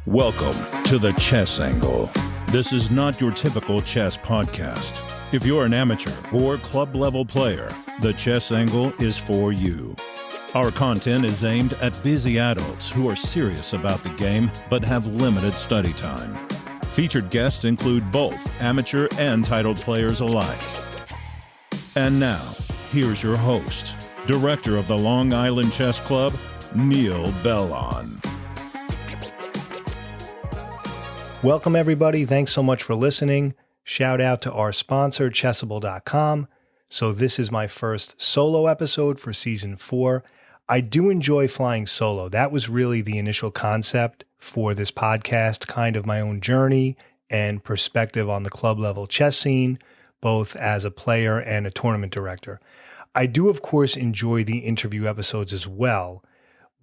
Welcome to the Chess Angle. This is not your typical chess podcast. If you're an amateur or club-level player, the Chess Angle is for you. Our content is aimed at busy adults who are serious about the game but have limited study time. Featured guests include both amateur and titled players alike. And now, here's your host, Director of the Long Island Chess Club, Neil Bellon. Welcome, everybody. Thanks so much for listening. Shout out to our sponsor, Chessable.com. So this is my first solo episode for Season 4. I do enjoy flying solo. That was really the initial concept for this podcast, kind of my own journey and perspective on the club-level chess scene, both as a player and a tournament director. I do, of course, enjoy the interview episodes as well,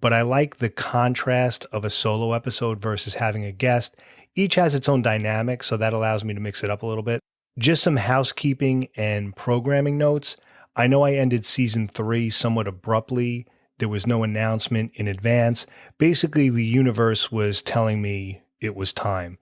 but I like the contrast of a solo episode versus having a guest. Each has its own dynamic, so that allows me to mix it up a little bit. Just some housekeeping and programming notes. I know I ended Season 3 somewhat abruptly. There was no announcement in advance. Basically, the universe was telling me it was time.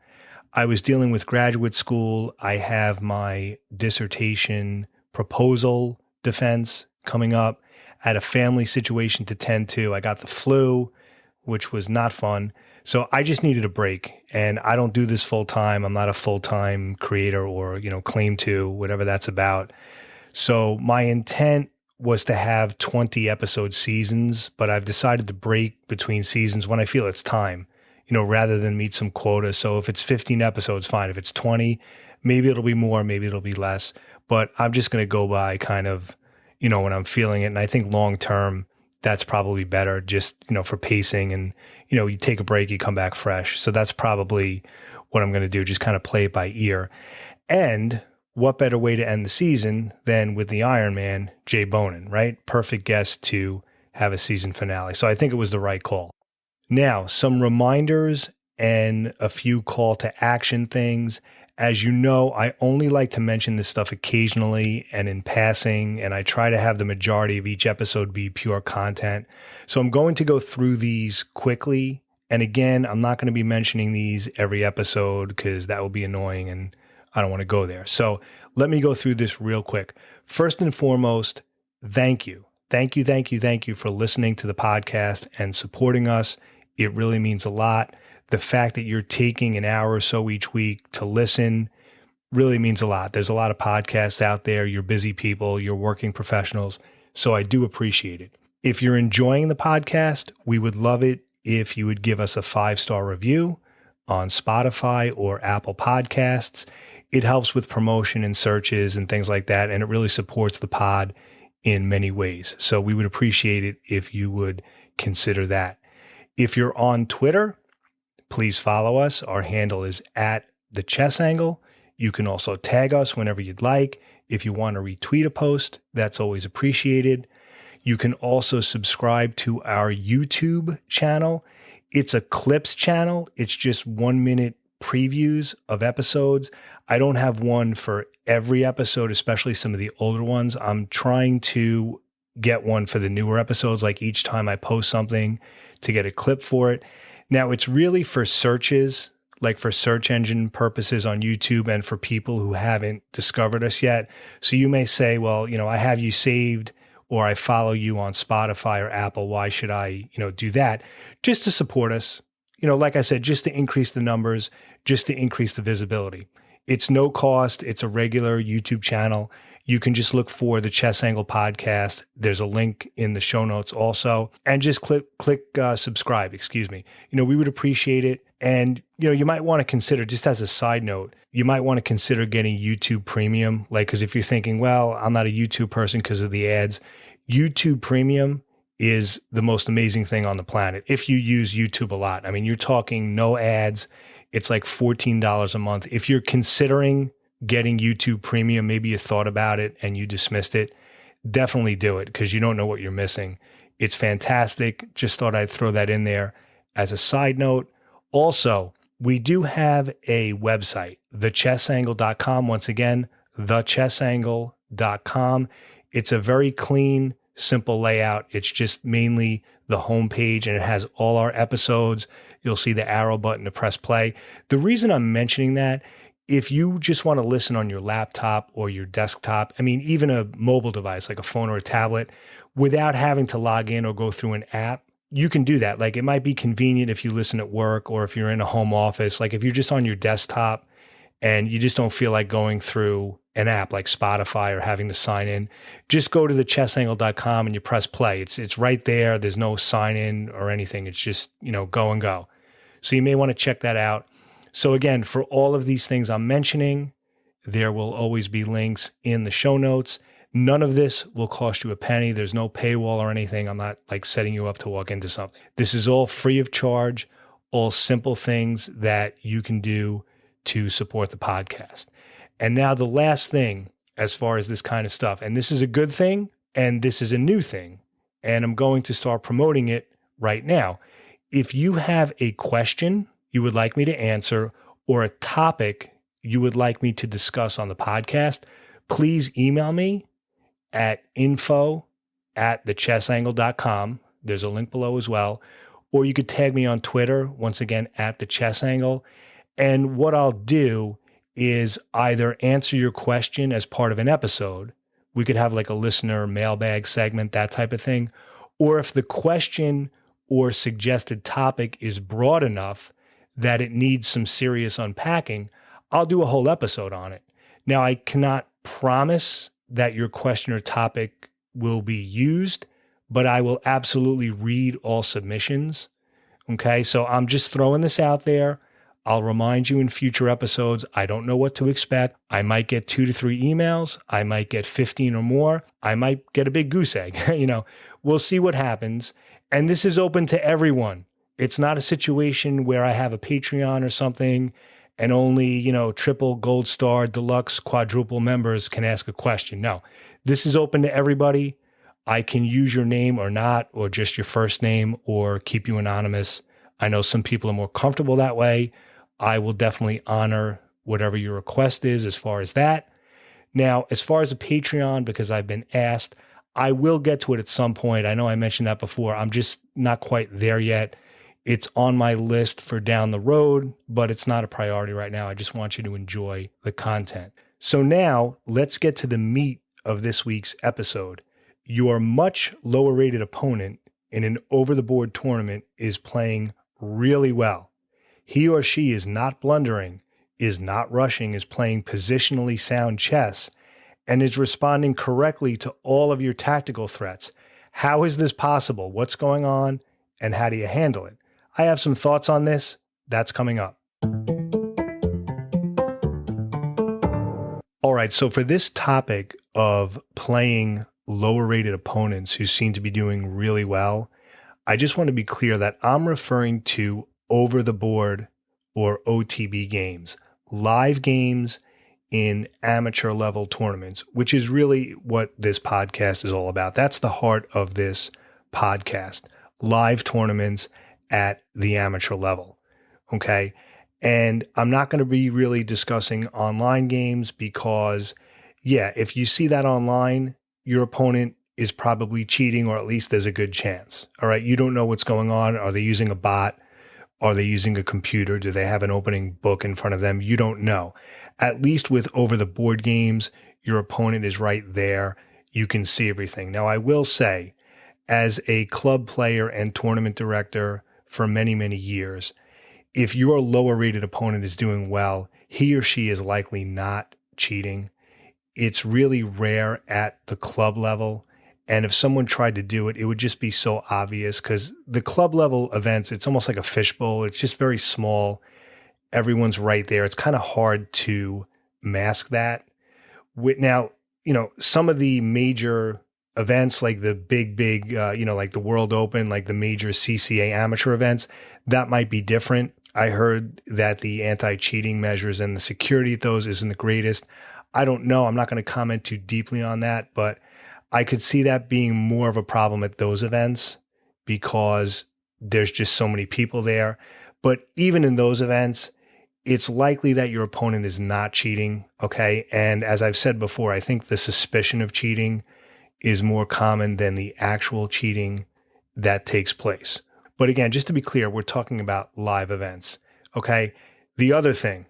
I was dealing with graduate school. I have my dissertation proposal defense coming up. I had a family situation to tend to. I got the flu, which was not fun. So I just needed a break, and I don't do this full time. I'm not a full-time creator or, claim to, whatever that's about. So my intent was to have 20 episode seasons, but I've decided to break between seasons when I feel it's time, rather than meet some quota. So if it's 15 episodes, fine. If it's 20, maybe it'll be more, maybe it'll be less, but I'm just going to go by kind of, when I'm feeling it. And I think long-term, that's probably better just, for pacing and, you take a break, you come back fresh. So that's probably what I'm going to do, just kind of play it by ear. And what better way to end the season than with the Iron Man, Jay Bonin, right? Perfect guest to have a season finale. So I think it was the right call. Now, some reminders and a few call to action things. As you know, I only like to mention this stuff occasionally and in passing, and I try to have the majority of each episode be pure content. So I'm going to go through these quickly. And again, I'm not going to be mentioning these every episode because that will be annoying and I don't want to go there. So let me go through this real quick. First and foremost, thank you. Thank you for listening to the podcast and supporting us. It really means a lot. The fact that you're taking an hour or so each week to listen really means a lot. There's a lot of podcasts out there. You're busy people. You're working professionals. So I do appreciate it. If you're enjoying the podcast, we would love it if you would give us a 5-star review on Spotify or Apple Podcasts. It helps with promotion and searches and things like that, and it really supports the pod in many ways. So we would appreciate it if you would consider that. If you're on Twitter, please follow us. Our handle is @TheChessAngle. You can also tag us whenever you'd like. If you want to retweet a post, that's always appreciated. You can also subscribe to our YouTube channel. It's a clips channel. It's just 1-minute previews of episodes. I don't have one for every episode, especially some of the older ones. I'm trying to get one for the newer episodes, like each time I post something to get a clip for it. Now, it's really for searches, like for search engine purposes on YouTube and for people who haven't discovered us yet. So you may say, well, I have you saved or I follow you on Spotify or Apple. Why should I, do that? Just to support us. Like I said, just to increase the numbers, just to increase the visibility. It's no cost. It's a regular YouTube channel. You can just look for the Chess Angle podcast. There's a link in the show notes also. And just click subscribe, we would appreciate it. And, you might want to consider, just as a side note, you might want to consider getting YouTube Premium. Because if you're thinking, well, I'm not a YouTube person because of the ads, YouTube Premium is the most amazing thing on the planet. If you use YouTube a lot, you're talking no ads. It's like $14 a month. If you're considering getting YouTube Premium, maybe you thought about it and you dismissed it, definitely do it because you don't know what you're missing. It's fantastic. Just thought I'd throw that in there as a side note. Also, we do have a website, thechessangle.com. Once again, thechessangle.com. It's a very clean, simple layout. It's just mainly the homepage, and it has all our episodes. You'll see the arrow button to press play. The reason I'm mentioning that, if you just want to listen on your laptop or your desktop, I mean, even a mobile device like a phone or a tablet, without having to log in or go through an app, you can do that. Like, it might be convenient if you listen at work or if you're in a home office. Like, if you're just on your desktop and you just don't feel like going through an app like Spotify or having to sign in, just go to thechessangle.com and you press play. It's right there. There's no sign in or anything. It's just, go and go. So you may want to check that out. So again, for all of these things I'm mentioning, there will always be links in the show notes. None of this will cost you a penny. There's no paywall or anything. I'm not like setting you up to walk into something. This is all free of charge, all simple things that you can do to support the podcast. And now the last thing, as far as this kind of stuff, and this is a good thing, and this is a new thing, and I'm going to start promoting it right now. If you have a question you would like me to answer or a topic you would like me to discuss on the podcast, please email me at info@thechessangle.com. There's a link below as well. Or you could tag me on Twitter, once again, @thechessangle. And what I'll do is either answer your question as part of an episode. We could have like a listener mailbag segment, that type of thing. Or if the question or suggested topic is broad enough that it needs some serious unpacking, I'll do a whole episode on it. Now, I cannot promise that your question or topic will be used, but I will absolutely read all submissions. Okay, so I'm just throwing this out there. I'll remind you in future episodes. I don't know what to expect. I might get 2 to 3 emails. I might get 15 or more. I might get a big goose egg. We'll see what happens. And this is open to everyone. It's not a situation where I have a Patreon or something and only, triple, gold star, deluxe, quadruple members can ask a question. No, this is open to everybody. I can use your name or not, or just your first name, or keep you anonymous. I know some people are more comfortable that way. I will definitely honor whatever your request is as far as that. Now, as far as a Patreon, because I've been asked, I will get to it at some point. I know I mentioned that before. I'm just not quite there yet. It's on my list for down the road, but it's not a priority right now. I just want you to enjoy the content. So now let's get to the meat of this week's episode. Your much lower rated opponent in an over-the-board tournament is playing really well. He or she is not blundering, is not rushing, is playing positionally sound chess, and is responding correctly to all of your tactical threats. How is this possible? What's going on? And how do you handle it? I have some thoughts on this. That's coming up. All right, so for this topic of playing lower rated opponents who seem to be doing really well, I just want to be clear that I'm referring to over the board or OTB games, live games in amateur level tournaments, which is really what this podcast is all about. That's the heart of this podcast, live tournaments at the amateur level. Okay. And I'm not going to be really discussing online games because, if you see that online, your opponent is probably cheating, or at least there's a good chance. All right. You don't know what's going on. Are they using a bot? Are they using a computer? Do they have an opening book in front of them? You don't know. At least with over the board games, your opponent is right there. You can see everything. Now, I will say, as a club player and tournament director for many, many years, if your lower rated opponent is doing well, he or she is likely not cheating. It's really rare at the club level. And if someone tried to do it, it would just be so obvious, because the club level events, it's almost like a fishbowl. It's just very small. Everyone's right there. It's kind of hard to mask that. Now, some of the major events, like the big, like the World Open, like the major CCA amateur events, that might be different. I heard that the anti-cheating measures and the security at those isn't the greatest. I don't know. I'm not going to comment too deeply on that, but I could see that being more of a problem at those events because there's just so many people there. But even in those events, it's likely that your opponent is not cheating. Okay. And as I've said before, I think the suspicion of cheating is more common than the actual cheating that takes place. But again, just to be clear, we're talking about live events. Okay. The other thing,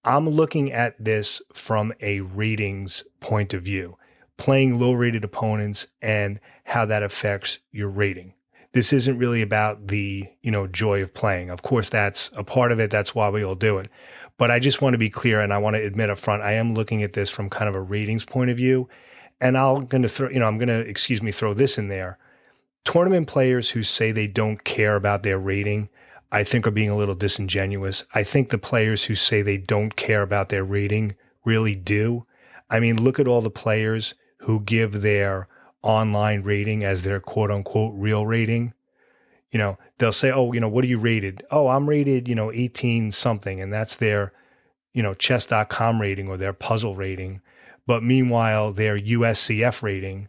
I'm looking at this from a ratings point of view, playing low rated opponents and how that affects your rating. This isn't really about the, joy of playing. Of course, that's a part of it. That's why we all do it. But I just want to be clear, and I want to admit up front, I am looking at this from kind of a ratings point of view. And I'm going to throw this in there. Tournament players who say they don't care about their rating, I think are being a little disingenuous. I think the players who say they don't care about their rating really do. I mean, look at all the players who give their online rating as their quote unquote real rating. They'll say, oh, what are you rated? Oh, I'm rated, 18 something. And that's their, chess.com rating or their puzzle rating. But meanwhile, their USCF rating,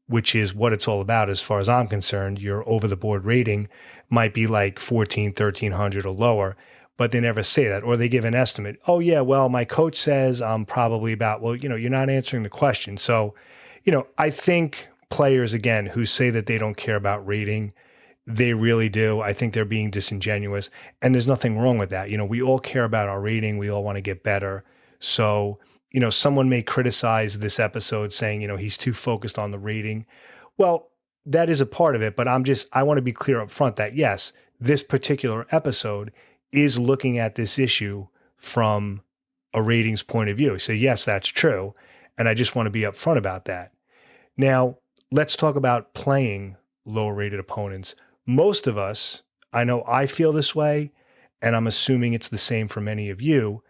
which is what it's all about as far as I'm concerned, your over the board rating might be like 1300 or lower, but they never say that, or they give an estimate. Oh yeah, well, my coach says I'm probably about, well, you're not answering the question. So, I think players, again, who say that they don't care about rating, they really do. I think they're being disingenuous, and there's nothing wrong with that. We all care about our rating. We all want to get better. So, someone may criticize this episode saying, he's too focused on the rating. Well, that is a part of it, but I want to be clear up front that yes, this particular episode is looking at this issue from a ratings point of view. So yes, that's true. And I just want to be upfront about that. Now, let's talk about playing lower rated opponents. Most of us, I know I feel this way, and I'm assuming it's the same for many of you.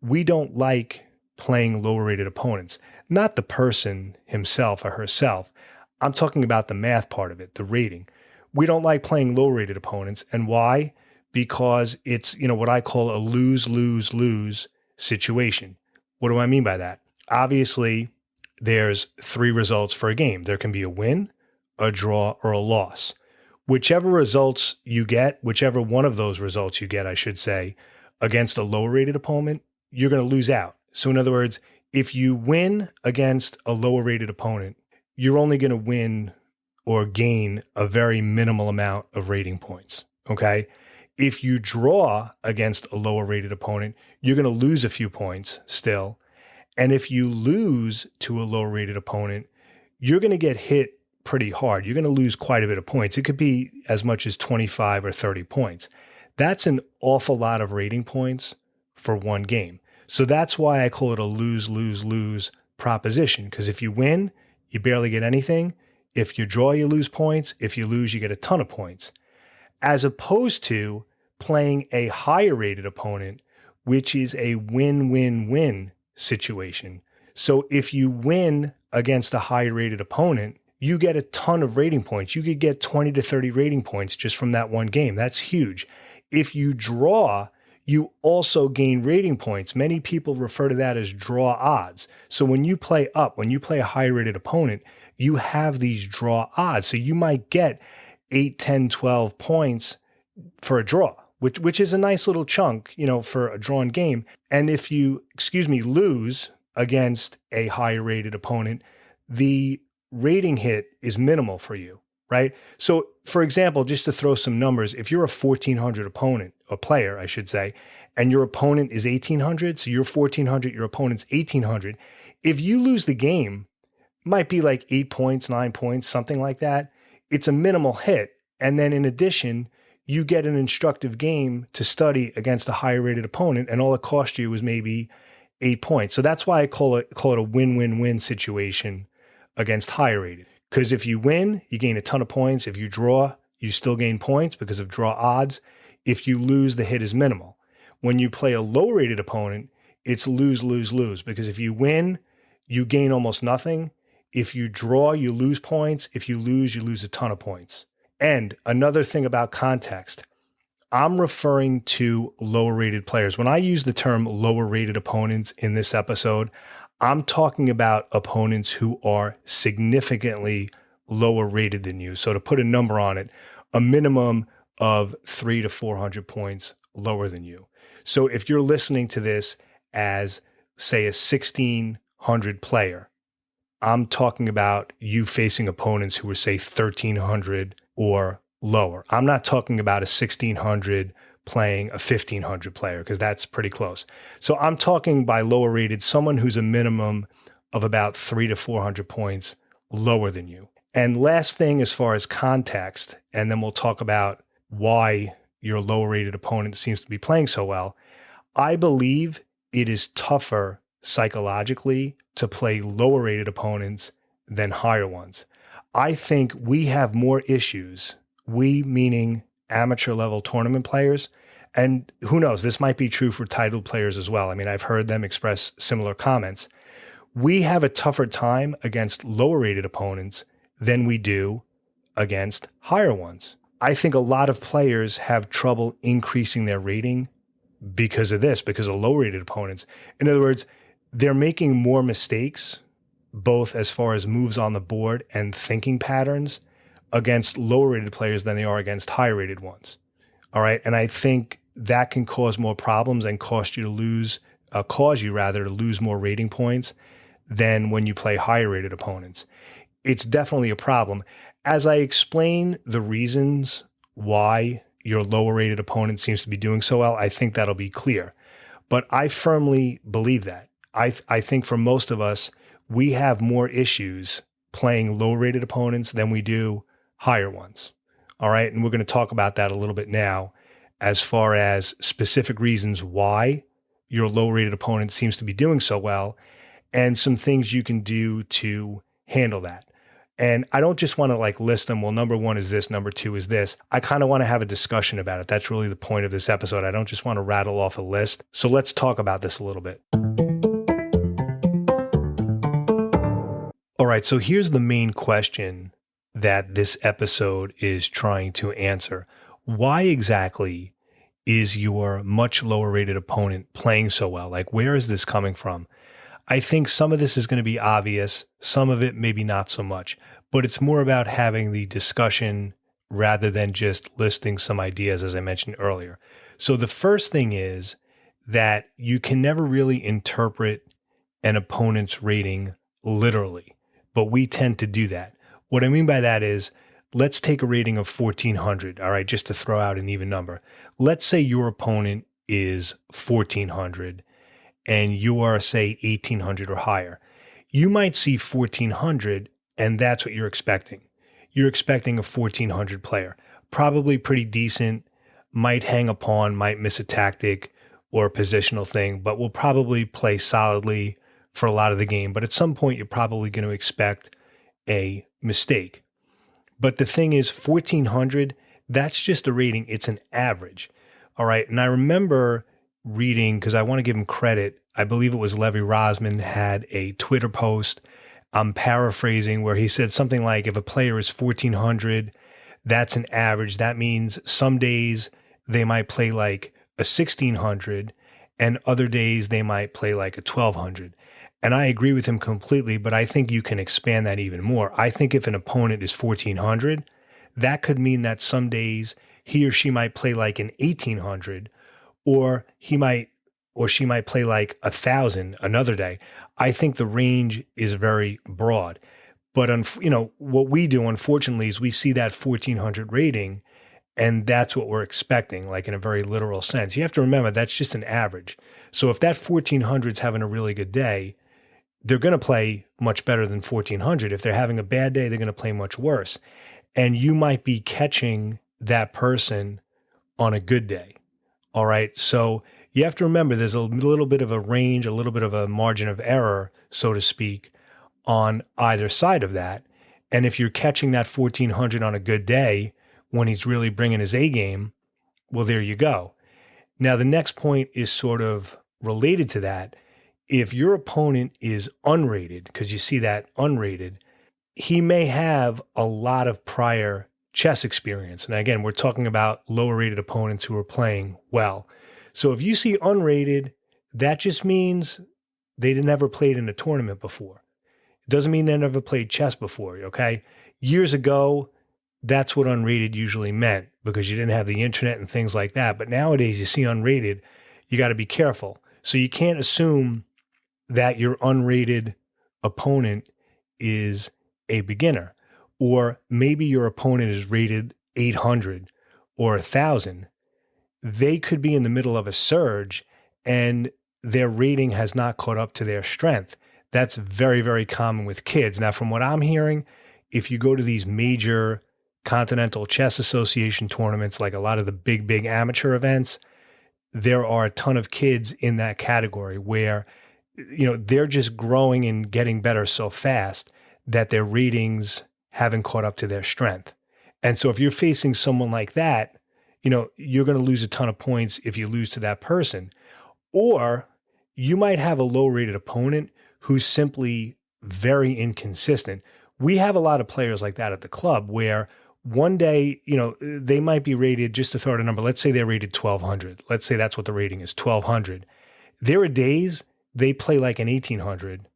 We don't like playing lower rated opponents, not the person himself or herself. I'm talking about the math part of it, the rating. We don't like playing low rated opponents. And why? Because it's, what I call a lose, lose, lose situation. What do I mean by that? Obviously, there's 3 results for a game. There can be a win, a draw, or a loss. Whichever results you get, whichever one of those results you get, I should say, against a low rated opponent, you're going to lose out. So in other words, if you win against a lower rated opponent, you're only going to win or gain a very minimal amount of rating points. Okay. If you draw against a lower rated opponent, you're going to lose a few points still. And if you lose to a lower rated opponent, you're going to get hit pretty hard. You're going to lose quite a bit of points. It could be as much as 25 or 30 points. That's an awful lot of rating points for one game. So that's why I call it a lose, lose, lose proposition. Because if you win, you barely get anything. If you draw, you lose points. If you lose, you get a ton of points. As opposed to playing a higher rated opponent, which is a win-win-win situation. So if you win against a higher rated opponent, you get a ton of rating points. You could get 20 to 30 rating points just from that one game. That's huge. If you draw, you also gain rating points. Many people refer to that as draw odds. So when you play up, when you play a high rated opponent, you have these draw odds. So you might get 8, 10, 12 points for a draw, which is a nice little chunk, for a drawn game. And if you, lose against a higher rated opponent, the rating hit is minimal for you, right? So for example, just to throw some numbers, if you're a 1400 opponent, a player, I should say, and your opponent is 1800, so you're 1400, your opponent's 1800. If you lose the game, might be like 8 points, 9 points, something like that. It's a minimal hit. And then in addition, you get an instructive game to study against a higher rated opponent, and all it cost you was maybe 8 points. So that's why I call it a win-win-win situation against higher rated. Because if you win, you gain a ton of points. If you draw, you still gain points because of draw odds. If you lose, the hit is minimal. When you play a low rated opponent, it's lose, lose, lose. Because if you win, you gain almost nothing. If you draw, you lose points. If you lose a ton of points. And another thing about context, I'm referring to lower rated players. When I use the term lower rated opponents in this episode, I'm talking about opponents who are significantly lower rated than you. So to put a number on it, a minimum of 300 to 400 points lower than you. So if you're listening to this as, say, a 1600 player, I'm talking about you facing opponents who are, say, 1,300 or lower. I'm not talking about a 1,600 playing a 1,500 player, because that's pretty close. So I'm talking by lower rated, someone who's a minimum of about 300 to 400 points lower than you. And last thing, as far as context, and then we'll talk about why your lower rated opponent seems to be playing so well. I believe it is tougher psychologically to play lower rated opponents than higher ones. I think we have more issues, we meaning amateur level tournament players. And who knows, this might be true for titled players as well. I mean, I've heard them express similar comments. We have a tougher time against lower rated opponents than we do against higher ones. I think a lot of players have trouble increasing their rating because of this, because of low rated opponents. In other words, they're making more mistakes, both as far as moves on the board and thinking patterns, against lower rated players than they are against higher rated ones. All right. And I think that can cause more problems and cause you to lose more rating points than when you play higher rated opponents. It's definitely a problem. As I explain the reasons why your lower rated opponent seems to be doing so well, I think that'll be clear. But I firmly believe that. I think for most of us, we have more issues playing low rated opponents than we do higher ones. All right. And we're going to talk about that a little bit now, as far as specific reasons why your low rated opponent seems to be doing so well, and some things you can do to handle that. And I don't just want to list them. Well, number one is this, number two is this. I kind of want to have a discussion about it. That's really the point of this episode. I don't just want to rattle off a list. So let's talk about this a little bit. All right. So here's the main question that this episode is trying to answer. Why exactly is your much lower rated opponent playing so well? Where is this coming from? I think some of this is going to be obvious, some of it maybe not so much, but it's more about having the discussion rather than just listing some ideas, as I mentioned earlier. So the first thing is that you can never really interpret an opponent's rating literally, but we tend to do that. What I mean by that is, let's take a rating of 1,400, all right, just to throw out an even number. Let's say your opponent is 1,400 and you are, say, 1,800 or higher. You might see 1,400, and that's what you're expecting. You're expecting a 1,400 player, probably pretty decent, might hang a pawn, might miss a tactic or a positional thing, but will probably play solidly for a lot of the game. But at some point, you're probably going to expect a mistake. But the thing is, 1,400, that's just a rating. It's an average. All right. And I remember reading, because I want to give him credit, I believe it was Levy Rosman had a Twitter post, I'm paraphrasing, where he said something like, if a player is 1,400, that's an average. That means some days they might play like a 1,600 and other days they might play like a 1,200. And I agree with him completely, but I think you can expand that even more. I think if an opponent is 1,400, that could mean that some days he or she might play like an 1,800, or she might play like 1,000 another day. I think the range is very broad. But what we do, unfortunately, is we see that 1,400 rating, and that's what we're expecting, in a very literal sense. You have to remember that's just an average. So if that 1,400 is having a really good day, they're going to play much better than 1,400. If they're having a bad day, they're going to play much worse. And you might be catching that person on a good day. All right. So you have to remember there's a little bit of a range, a little bit of a margin of error, so to speak, on either side of that. And if you're catching that 1,400 on a good day when he's really bringing his A game, well, there you go. Now, the next point is sort of related to that. If your opponent is unrated, because you see that unrated, he may have a lot of prior chess experience. And again, we're talking about lower rated opponents who are playing well. So if you see unrated, that just means they never played in a tournament before. It doesn't mean they never played chess before, okay? Years ago, that's what unrated usually meant, because you didn't have the internet and things like that. But nowadays, you see unrated, you got to be careful. So you can't assume that your unrated opponent is a beginner, or maybe your opponent is rated 800 or 1,000. They could be in the middle of a surge and their rating has not caught up to their strength. That's very, very common with kids. Now, from what I'm hearing, if you go to these major Continental Chess Association tournaments, like a lot of the big amateur events, there are a ton of kids in that category where, they're just growing and getting better so fast that their ratings haven't caught up to their strength. And so if you're facing someone like that, you're going to lose a ton of points if you lose to that person. Or you might have a low rated opponent who's simply very inconsistent. We have a lot of players like that at the club where one day, they might be rated, just to throw out a number, let's say they're rated 1,200. Let's say that's what the rating is, 1,200. There are days they play like an 1,800.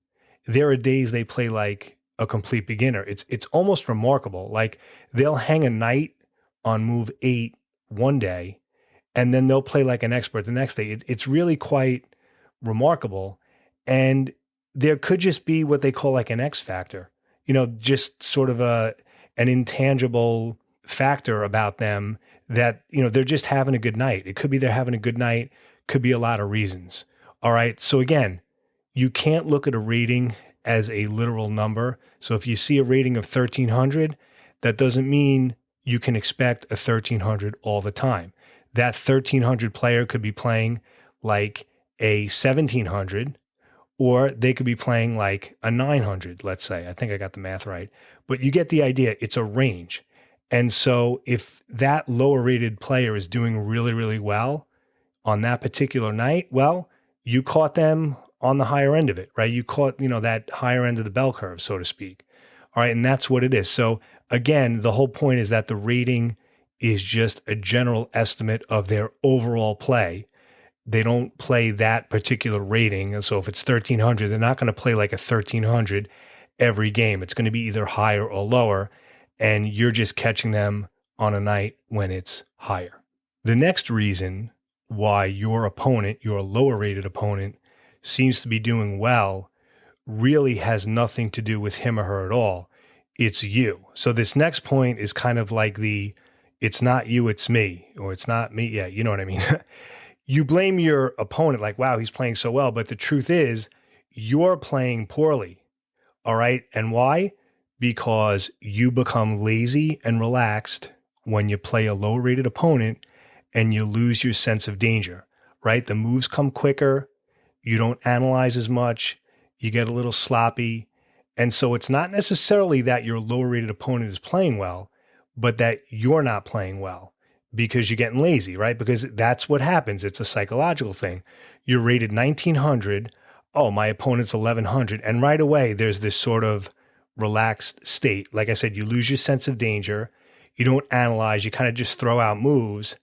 There are days they play like a complete beginner. It's almost remarkable. Like they'll hang a knight on move 8 one day, and then they'll play like an expert the next day. It's really quite remarkable. And there could just be what they call like an X factor, just sort of an intangible factor about them that, they're just having a good night. It could be they're having a good night, could be a lot of reasons. All right. So again, you can't look at a rating as a literal number. So if you see a rating of 1,300, that doesn't mean you can expect a 1,300 all the time. That 1,300 player could be playing like a 1,700, or they could be playing like a 900, let's say. I think I got the math right. But you get the idea. It's a range. And so if that lower rated player is doing really, really well on that particular night, well, you caught them on the higher end of it, right? You caught, that higher end of the bell curve, so to speak. All right. And that's what it is. So again, the whole point is that the rating is just a general estimate of their overall play. They don't play that particular rating. And so if it's 1,300, they're not going to play like a 1,300 every game. It's going to be either higher or lower. And you're just catching them on a night when it's higher. The next reason why your opponent, your lower rated opponent, seems to be doing well really has nothing to do with him or her at all. It's you. So this next point is kind of like it's not you, it's me, or it's not me. Yeah, you know what I mean? You blame your opponent like, wow, he's playing so well. But the truth is you're playing poorly. All right. And why? Because you become lazy and relaxed when you play a low rated opponent and you lose your sense of danger, right? The moves come quicker. You don't analyze as much. You get a little sloppy. And so it's not necessarily that your lower rated opponent is playing well, but that you're not playing well because you're getting lazy, right? Because that's what happens. It's a psychological thing. You're rated 1,900. Oh, my opponent's 1,100. And right away, there's this sort of relaxed state. Like I said, you lose your sense of danger. You don't analyze. You kind of just throw out moves.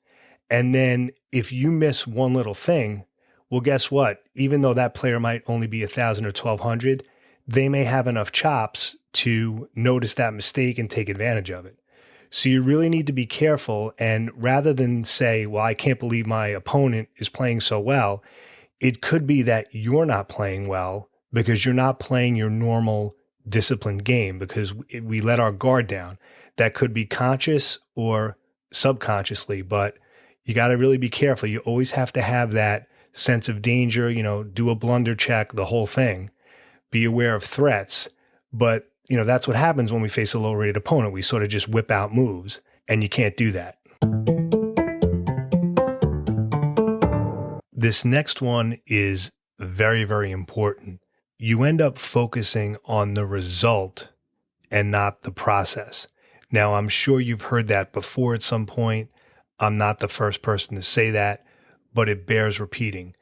And then if you miss one little thing, well, guess what? Even though that player might only be 1,000 or 1,200, they may have enough chops to notice that mistake and take advantage of it. So you really need to be careful. And rather than say, well, I can't believe my opponent is playing so well, it could be that you're not playing well because you're not playing your normal disciplined game because we let our guard down. That could be conscious or subconsciously, but you got to really be careful. You always have to have that sense of danger, do a blunder check, the whole thing. Be aware of threats. But, that's what happens when we face a low-rated opponent. We sort of just whip out moves, and you can't do that. This next one is very, very important. You end up focusing on the result and not the process. Now, I'm sure you've heard that before at some point. I'm not the first person to say that, but it bears repeating.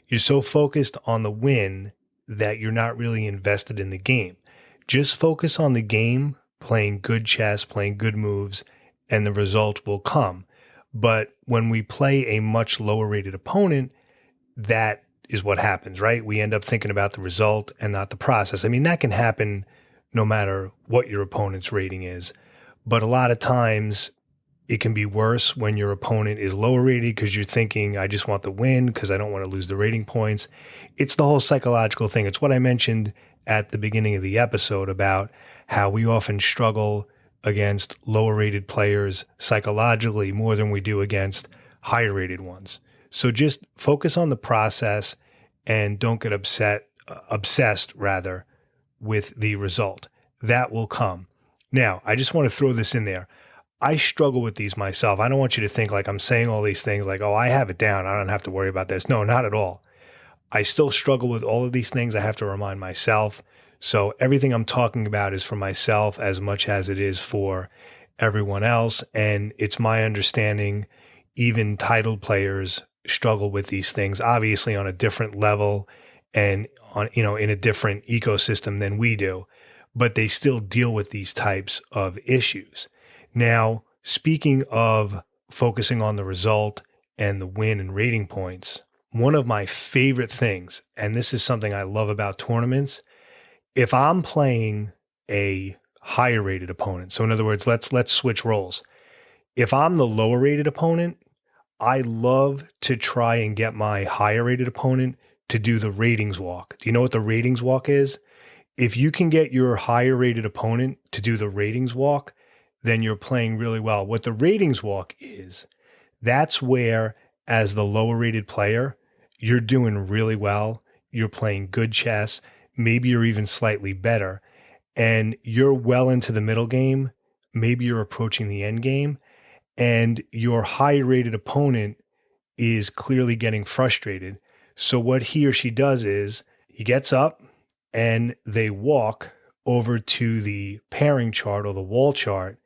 You're so focused on the win that you're not really invested in the game. Just focus on the game, playing good chess, playing good moves, and the result will come. But when we play a much lower rated opponent, that is what happens, right? We end up thinking about the result and not the process. I mean, that can happen no matter what your opponent's rating is. But a lot of times It can be worse when your opponent is lower rated because you're thinking, I just want the win because I don't want to lose the rating points. It's the whole psychological thing. It's what I mentioned at the beginning of the episode about how we often struggle against lower rated players psychologically more than we do against higher rated ones. So just focus on the process and don't get obsessed rather with the result. That will come. Now, I just want to throw this in there. I struggle with these myself. I don't want you to think like I'm saying all these things like, oh, I have it down. I don't have to worry about this. No, not at all. I still struggle with all of these things. I have to remind myself. So everything I'm talking about is for myself as much as it is for everyone else. And it's my understanding even titled players struggle with these things, obviously on a different level and on, in a different ecosystem than we do, but they still deal with these types of issues. Now, speaking of focusing on the result and the win and rating points, one of my favorite things, and this is something I love about tournaments, if I'm playing a higher rated opponent, so in other words, let's switch roles. If I'm the lower rated opponent, I love to try and get my higher rated opponent to do the ratings walk. Do you know what the ratings walk is? If you can get your higher rated opponent to do the ratings walk, then you're playing really well. What the ratings walk is, that's where, as the lower rated player, you're doing really well. You're playing good chess. Maybe you're even slightly better. And you're well into the middle game. Maybe you're approaching the end game. And your higher rated opponent is clearly getting frustrated. So what he or she does is he gets up and they walk over to the pairing chart or the wall chart,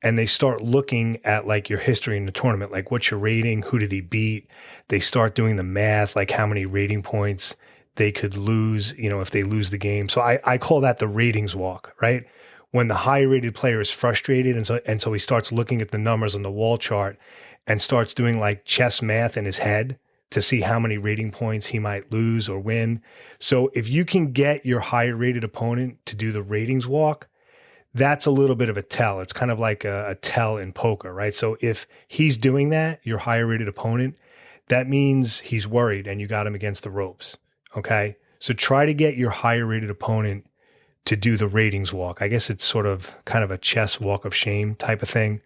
and they start looking at like your history in the tournament, like what's your rating, who did he beat? They start doing the math, like how many rating points they could lose, if they lose the game. So I call that the ratings walk, right? When the higher rated player is frustrated and so he starts looking at the numbers on the wall chart and starts doing like chess math in his head to see how many rating points he might lose or win. So if you can get your higher rated opponent to do the ratings walk, that's a little bit of a tell. It's kind of like a tell in poker, right? So if he's doing that, your higher rated opponent, that means he's worried and you got him against the ropes. Okay. So try to get your higher rated opponent to do the ratings walk. I guess it's sort of kind of a chess walk of shame type of thing,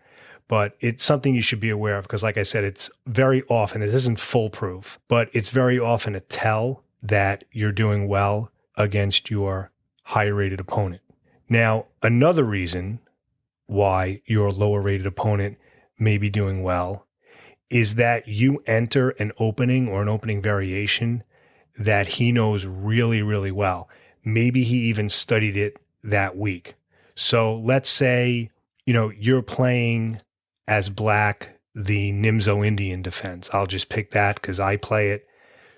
but it's something you should be aware of because like I said, it's very often, this isn't foolproof, but it's very often a tell that you're doing well against your higher rated opponent. Now, another reason why your lower rated opponent may be doing well is that you enter an opening or an opening variation that he knows really, really well. Maybe he even studied it that week. So let's say, you're playing as black the Nimzo Indian defense. I'll just pick that because I play it.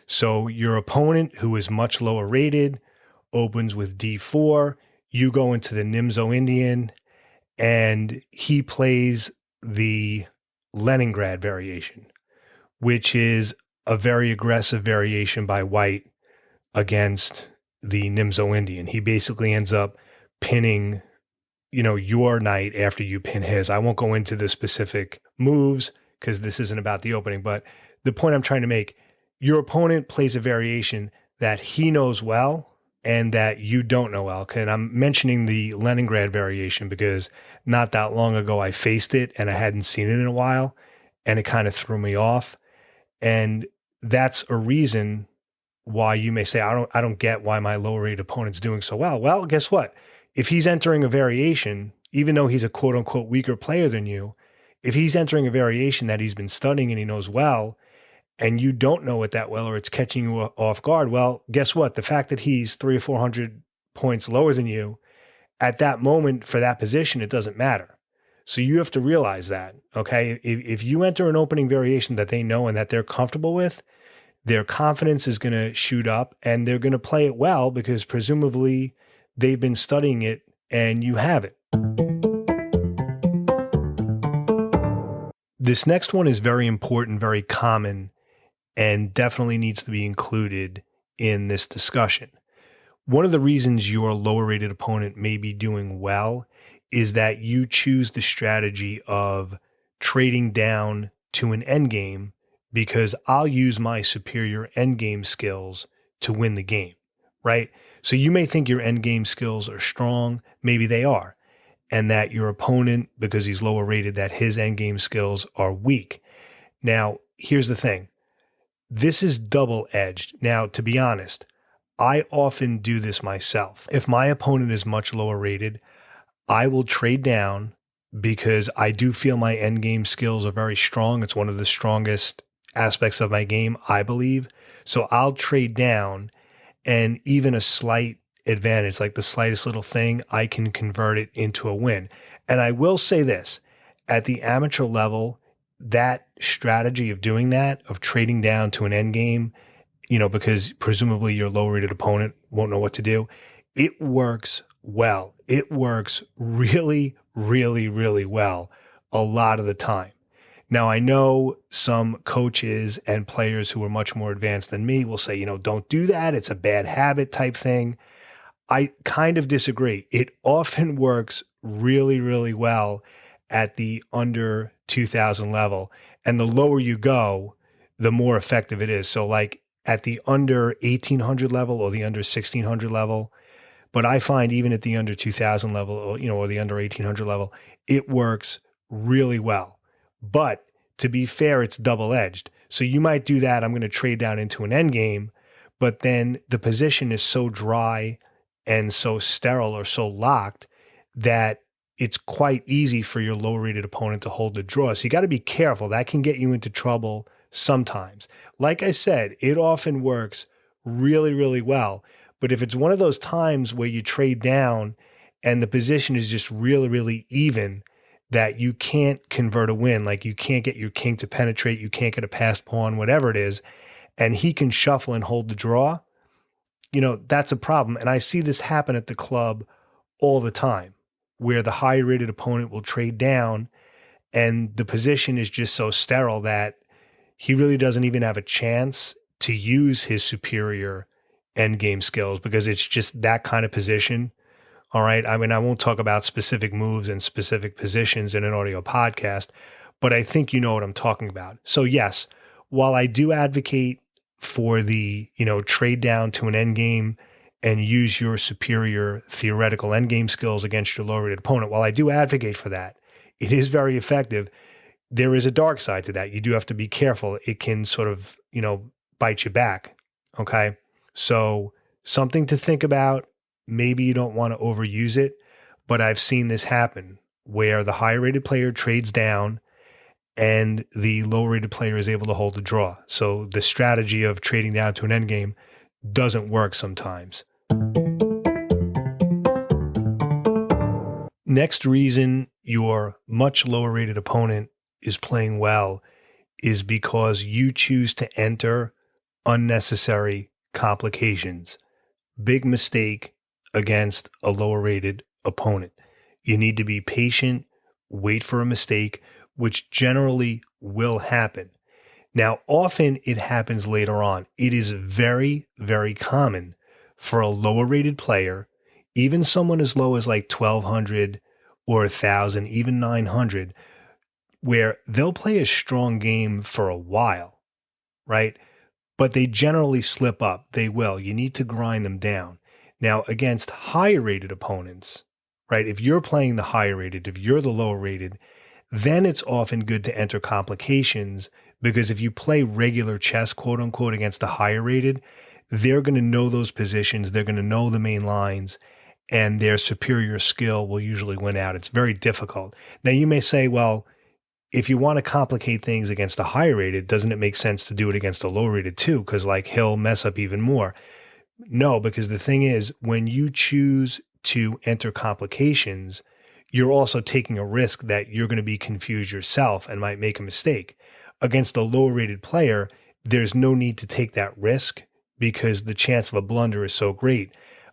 So your opponent, who is much lower rated, opens with D4. You go into the Nimzo Indian and he plays the Leningrad variation, which is a very aggressive variation by white against the Nimzo Indian. He basically ends up pinning, your knight after you pin his. I won't go into the specific moves because this isn't about the opening, but the point I'm trying to make, your opponent plays a variation that he knows well and that you don't know well. And I'm mentioning the Leningrad variation because not that long ago I faced it and I hadn't seen it in a while and it kind of threw me off. And that's a reason why you may say, I don't get why my lower rated opponent's doing so well. Well, guess what? If he's entering a variation, even though he's a quote unquote weaker player than you, if he's entering a variation that he's been studying and he knows well, and you don't know it that well, or it's catching you off guard, well, guess what? The fact that he's 300 or 400 points lower than you at that moment for that position, it doesn't matter. So you have to realize that, okay? If you enter an opening variation that they know and that they're comfortable with, their confidence is going to shoot up and they're going to play it well because presumably they've been studying it and you haven't. This next one is very important, very common, and definitely needs to be included in this discussion. One of the reasons your lower rated opponent may be doing well is that you choose the strategy of trading down to an endgame because I'll use my superior endgame skills to win the game, right? So you may think your endgame skills are strong, maybe they are, and that your opponent, because he's lower rated, that his endgame skills are weak. Now, here's the thing. This is double-edged. Now, to be honest, I often do this myself. If my opponent is much lower rated, I will trade down because I do feel my endgame skills are very strong. It's one of the strongest aspects of my game, I believe. So I'll trade down, and even a slight advantage, like the slightest little thing, I can convert it into a win. And I will say this, at the amateur level, that strategy of doing that, of trading down to an endgame, because presumably your low rated opponent won't know what to do, it works well. It works really, really, really well a lot of the time. Now, I know some coaches and players who are much more advanced than me will say, don't do that. It's a bad habit type thing. I kind of disagree. It often works really, really well at the under 2000 level. And the lower you go, the more effective it is. So like at the under 1800 level or the under 1600 level, but I find even at the under 2000 level, or the under 1800 level, it works really well. But to be fair, it's double-edged. So you might do that. I'm going to trade down into an end game, but then the position is so dry and so sterile or so locked that it's quite easy for your low-rated opponent to hold the draw. So you got to be careful. That can get you into trouble sometimes. Like I said, it often works really, really well. But if it's one of those times where you trade down and the position is just really, really even, that you can't convert a win, like you can't get your king to penetrate, you can't get a passed pawn, whatever it is, and he can shuffle and hold the draw, that's a problem. And I see this happen at the club all the time, where the higher rated opponent will trade down and the position is just so sterile that he really doesn't even have a chance to use his superior end game skills because it's just that kind of position. All right. I mean, I won't talk about specific moves and specific positions in an audio podcast, but I think you know what I'm talking about. So yes, while I do advocate for the, trade down to an end game and use your superior theoretical end game skills against your low rated opponent, while I do advocate for that, it is very effective. There is a dark side to that. You do have to be careful. It can sort of, bite you back. Okay. So something to think about. Maybe you don't want to overuse it, but I've seen this happen where the higher rated player trades down and the low rated player is able to hold the draw. So the strategy of trading down to an endgame doesn't work sometimes. Next reason your much lower rated opponent is playing well is because you choose to enter unnecessary complications. Big mistake against a lower rated opponent. You need to be patient, wait for a mistake, which generally will happen. Now, often it happens later on. It is very, very common for a lower rated player, even someone as low as like 1200 or 1000, even 900, where they'll play a strong game for a while, right? But they generally slip up. They will. You need to grind them down. Now, against higher rated opponents, right? If you're playing the higher rated, if you're the lower rated, then it's often good to enter complications because if you play regular chess, quote unquote, against the higher rated, they're going to know those positions. They're going to know the main lines and their superior skill will usually win out. It's very difficult. Now, you may say, well, if you want to complicate things against a higher rated, doesn't it make sense to do it against a low rated too? Because like he'll mess up even more. No, because the thing is, when you choose to enter complications, you're also taking a risk that you're going to be confused yourself and might make a mistake. Against a lower rated player, there's no need to take that risk because the chance of a blunder is so great.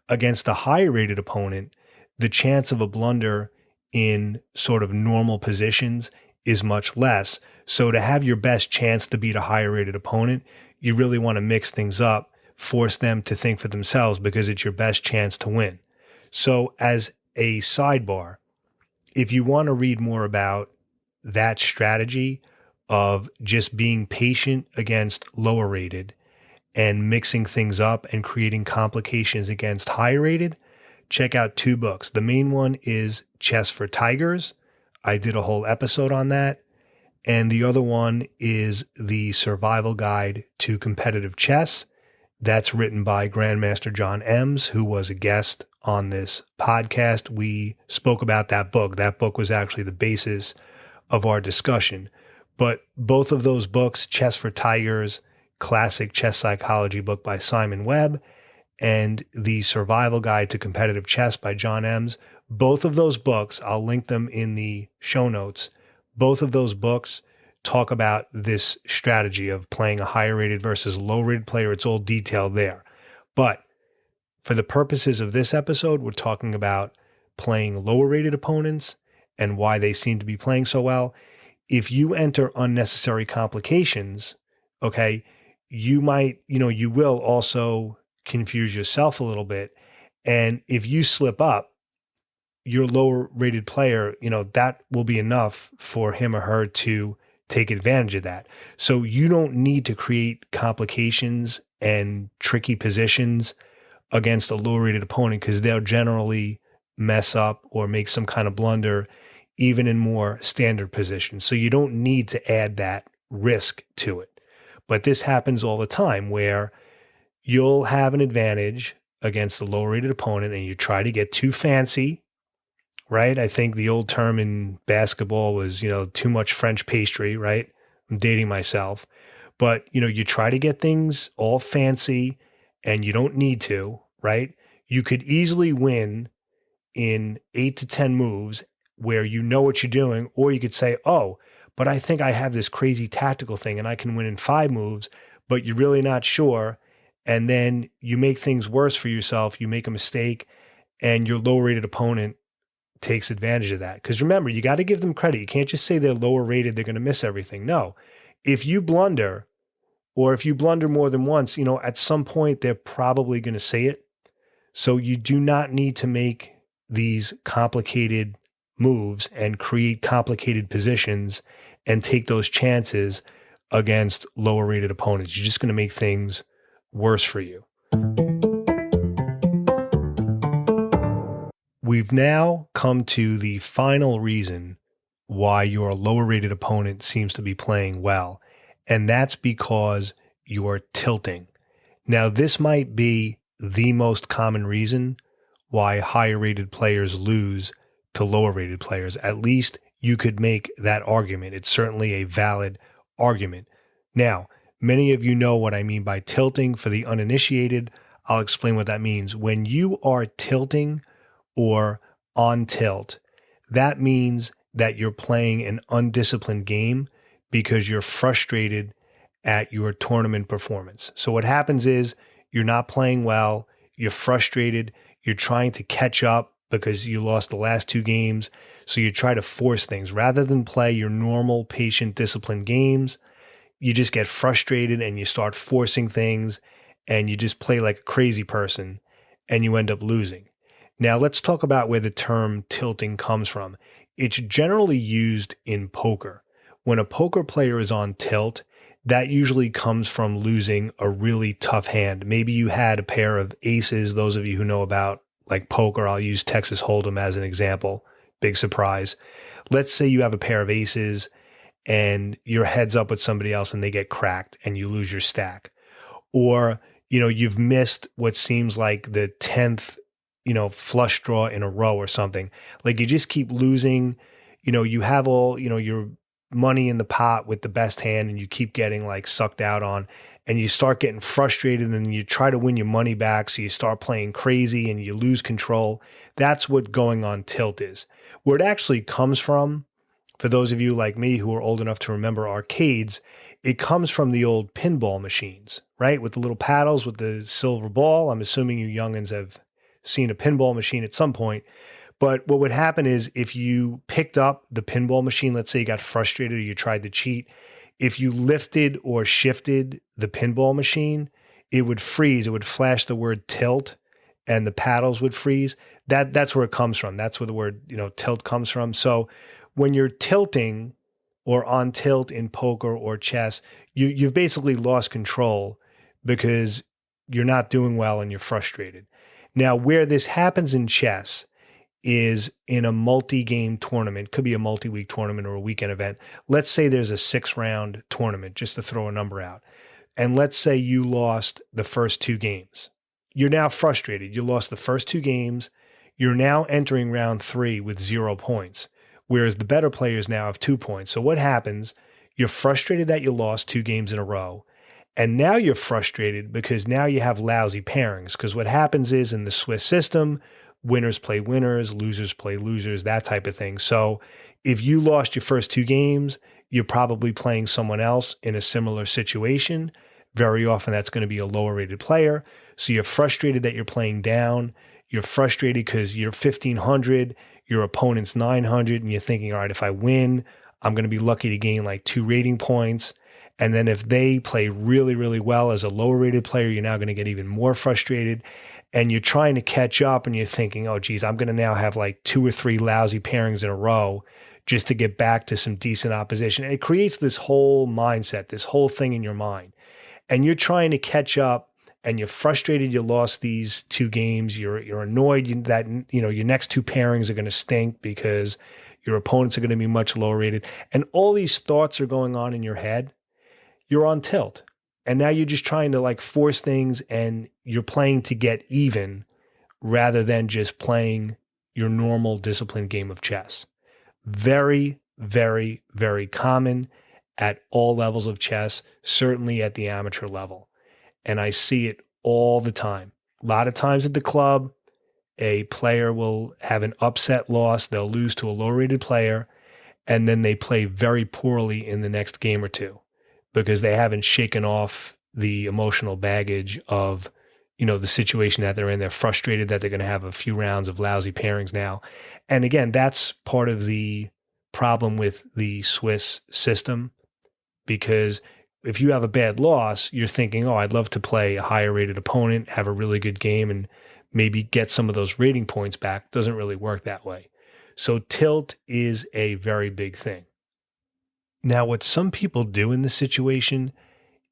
Against a higher rated opponent, the chance of a blunder in sort of normal positions is much less. So to have your best chance to beat a higher rated opponent, you really want to mix things up, force them to think for themselves because it's your best chance to win. So as a sidebar, if you want to read more about that strategy of just being patient against lower rated and mixing things up and creating complications against higher rated, check out 2 books. The main one is Chess for Tigers. I did a whole episode on that. And the other one is The Survival Guide to Competitive Chess. That's written by Grandmaster John Ems, who was a guest on this podcast. We spoke about that book. That book was actually the basis of our discussion. But both of those books, Chess for Tigers, classic chess psychology book by Simon Webb, and The Survival Guide to Competitive Chess by John Ems, both of those books, I'll link them in the show notes. Both of those books talk about this strategy of playing a higher rated versus low rated player. It's all detailed there. But for the purposes of this episode, we're talking about playing lower rated opponents and why they seem to be playing so well. If you enter unnecessary complications, okay, you might, you will also confuse yourself a little bit. And if you slip up, your lower rated player, that will be enough for him or her to take advantage of that. So you don't need to create complications and tricky positions against a low rated opponent, because they'll generally mess up or make some kind of blunder even in more standard positions. So you don't need to add that risk to it. But this happens all the time where you'll have an advantage against a low rated opponent and you try to get too fancy, right? I think the old term in basketball was, too much French pastry, right? I'm dating myself. But, you try to get things all fancy and you don't need to, right? You could easily win in 8 to 10 moves where you know what you're doing, or you could say, oh, but I think I have this crazy tactical thing and I can win in 5 moves, but you're really not sure. And then you make things worse for yourself. You make a mistake and your low rated opponent takes advantage of that. Because remember, you got to give them credit. You can't just say they're lower rated, they're going to miss everything. No, if you blunder, or if you blunder more than once, at some point they're probably going to say it. So you do not need to make these complicated moves and create complicated positions and take those chances against lower rated opponents. You're just going to make things worse for you. We've now come to the final reason why your lower rated opponent seems to be playing well, and that's because you're tilting. Now, this might be the most common reason why higher rated players lose to lower rated players. At least you could make that argument. It's certainly a valid argument. Now, many of you know what I mean by tilting. For the uninitiated, I'll explain what that means. When you are tilting or on tilt, that means that you're playing an undisciplined game because you're frustrated at your tournament performance. So what happens is you're not playing well, you're frustrated, you're trying to catch up because you lost the last 2 games. So you try to force things rather than play your normal, patient, disciplined games. You just get frustrated and you start forcing things and you just play like a crazy person and you end up losing. Now let's talk about where the term tilting comes from. It's generally used in poker. When a poker player is on tilt, that usually comes from losing a really tough hand. Maybe you had a pair of aces. Those of you who know about like poker, I'll use Texas Hold'em as an example. Big surprise. Let's say you have a pair of aces and you're heads up with somebody else and they get cracked and you lose your stack. Or, you've missed what seems like the 10th, flush draw in a row or something. Like you just keep losing, you have all, your money in the pot with the best hand and you keep getting like sucked out on, and you start getting frustrated and you try to win your money back. So you start playing crazy and you lose control. That's what going on tilt is. Where it actually comes from, for those of you like me who are old enough to remember arcades, it comes from the old pinball machines, right? With the little paddles with the silver ball. I'm assuming you youngins have seen a pinball machine at some point. But what would happen is if you picked up the pinball machine, let's say you got frustrated or you tried to cheat, if you lifted or shifted the pinball machine, it would freeze. It would flash the word tilt and the paddles would freeze. That's where it comes from. That's where the word, tilt comes from. So when you're tilting, or on tilt in poker or chess, you've basically lost control because you're not doing well and you're frustrated. Now, where this happens in chess is in a multi-game tournament, could be a multi-week tournament or a weekend event. Let's say there's a 6-round tournament, just to throw a number out. And let's say you lost the first 2 games. You're now frustrated. You lost the first 2 games. You're now entering round 3 with 0 points, whereas the better players now have 2 points. So what happens? You're frustrated that you lost 2 games in a row. And now you're frustrated because now you have lousy pairings. Because what happens is in the Swiss system, winners play winners, losers play losers, that type of thing. So if you lost your first 2 games, you're probably playing someone else in a similar situation. Very often that's going to be a lower rated player. So you're frustrated that you're playing down. You're frustrated because you're 1,500, your opponent's 900, and you're thinking, all right, if I win, I'm going to be lucky to gain like 2 rating points. And then if they play really, really well as a lower rated player, you're now going to get even more frustrated. And you're trying to catch up and you're thinking, oh, geez, I'm going to now have like 2 or 3 lousy pairings in a row just to get back to some decent opposition. And it creates this whole mindset, this whole thing in your mind. And you're trying to catch up and you're frustrated you lost these 2 games. You're annoyed that your next 2 pairings are going to stink because your opponents are going to be much lower rated. And all these thoughts are going on in your head. You're on tilt. And now you're just trying to like force things and you're playing to get even rather than just playing your normal disciplined game of chess. Very, very, very common at all levels of chess, certainly at the amateur level. And I see it all the time. A lot of times at the club, a player will have an upset loss. They'll lose to a low-rated player, and then they play very poorly in the next game or 2. Because they haven't shaken off the emotional baggage of, the situation that they're in. They're frustrated that they're going to have a few rounds of lousy pairings now. And again, that's part of the problem with the Swiss system, because if you have a bad loss, you're thinking, oh, I'd love to play a higher rated opponent, have a really good game, and maybe get some of those rating points back. Doesn't really work that way. So tilt is a very big thing. Now, what some people do in this situation,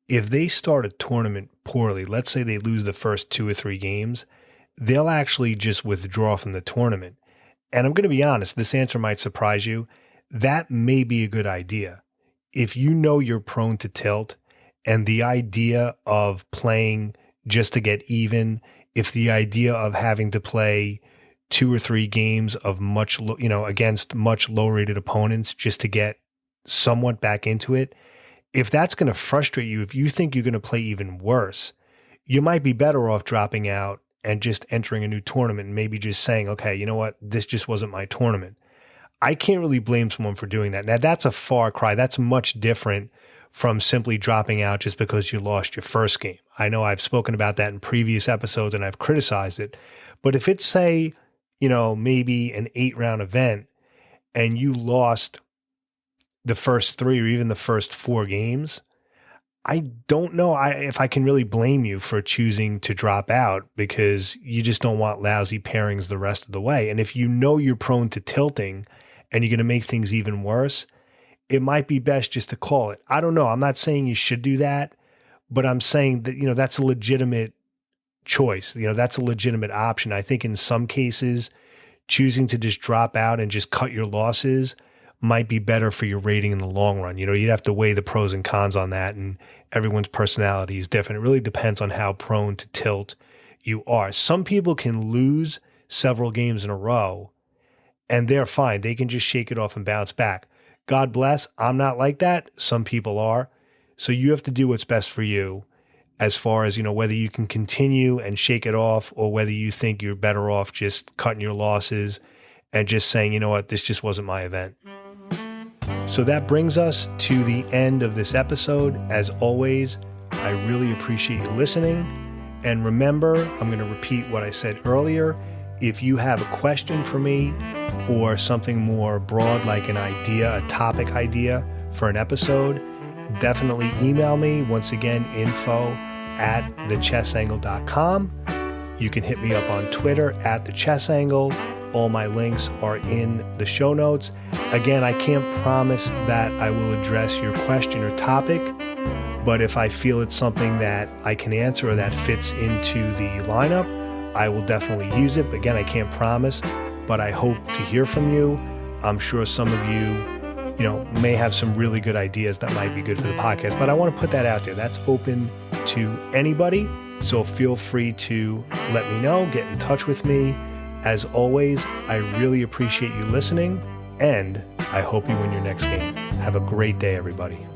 if they start a tournament poorly, let's say they lose the first 2 or 3 games, they'll actually just withdraw from the tournament. And I'm going to be honest, this answer might surprise you. That may be a good idea. If you know you're prone to tilt and the idea of playing just to get even, if the idea of having to play 2 or 3 games of against much low rated opponents just to get somewhat back into it, if that's going to frustrate you, if you think you're going to play even worse, you might be better off dropping out and just entering a new tournament and maybe just saying, okay, you know what, this just wasn't my tournament. I can't really blame someone for doing that. Now, that's a far cry. That's much different from simply dropping out just because you lost your first game. I know I've spoken about that in previous episodes and I've criticized it. But if it's, say, maybe an 8-round event and you lost the first 3 or even the first 4 games, I don't know if I can really blame you for choosing to drop out because you just don't want lousy pairings the rest of the way. And if you know you're prone to tilting and you're going to make things even worse, it might be best just to call it. I don't know. I'm not saying you should do that, but I'm saying that, that's a legitimate choice. That's a legitimate option. I think in some cases, choosing to just drop out and just cut your losses might be better for your rating in the long run. You'd have to weigh the pros and cons on that, and everyone's personality is different. It really depends on how prone to tilt you are. Some people can lose several games in a row, and they're fine. They can just shake it off and bounce back. God bless. I'm not like that. Some people are. So you have to do what's best for you as far as, whether you can continue and shake it off or whether you think you're better off just cutting your losses and just saying, you know what, this just wasn't my event. So that brings us to the end of this episode. As always, I really appreciate you listening. And remember, I'm going to repeat what I said earlier. If you have a question for me or something more broad like an idea, a topic idea for an episode, definitely email me. Once again, info@thechessangle.com. You can hit me up on Twitter @thechessangle All my links are in the show notes. Again, I can't promise that I will address your question or topic, but if I feel it's something that I can answer or that fits into the lineup, I will definitely use it. But again, I can't promise, but I hope to hear from you. I'm sure some of you, may have some really good ideas that might be good for the podcast, but I want to put that out there. That's open to anybody. So feel free to let me know, get in touch with me. As always, I really appreciate you listening, and I hope you win your next game. Have a great day, everybody.